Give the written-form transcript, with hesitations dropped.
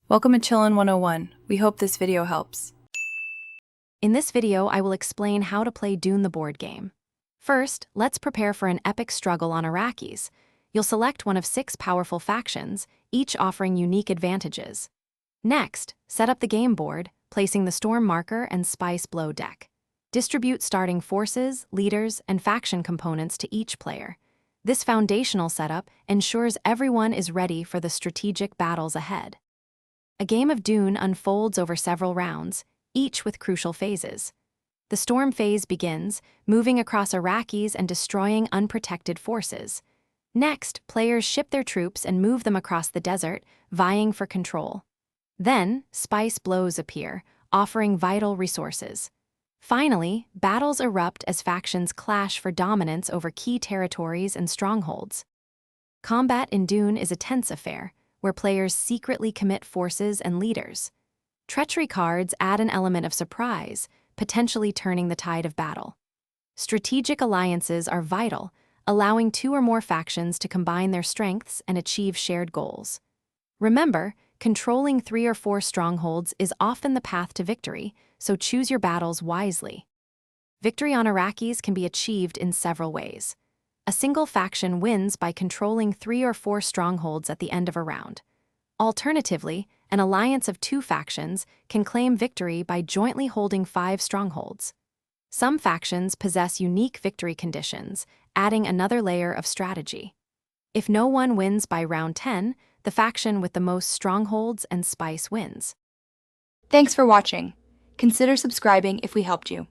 Welcome to Chillin' 101. We hope this video helps. In this video, I will explain how to play Dune the board game. First, let's prepare for an epic struggle on Arrakis. You'll select one of 6 powerful factions, each offering unique advantages. Next, set up the game board, placing the Storm Marker and Spice Blow deck. Distribute starting forces, leaders, and faction components to each player. This foundational setup ensures everyone is ready for the strategic battles ahead. A game of Dune unfolds over several rounds, each with crucial phases. The storm phase begins, moving across Arrakis and destroying unprotected forces. Next, players ship their troops and move them across the desert, vying for control. Then, spice blows appear, offering vital resources. Finally, battles erupt as factions clash for dominance over key territories and strongholds. Combat in Dune is a tense affair, where players secretly commit forces and leaders. Treachery cards add an element of surprise, potentially turning the tide of battle. Strategic alliances are vital, allowing 2 or more factions to combine their strengths and achieve shared goals. Remember, controlling 3 or 4 strongholds is often the path to victory, so choose your battles wisely. Victory on Arrakis can be achieved in several ways. A single faction wins by controlling 3 or 4 strongholds at the end of a round. Alternatively, an alliance of 2 factions can claim victory by jointly holding 5 strongholds. Some factions possess unique victory conditions, adding another layer of strategy. If no one wins by round 10, the faction with the most strongholds and spice wins. Thanks for watching. Consider subscribing if we helped you.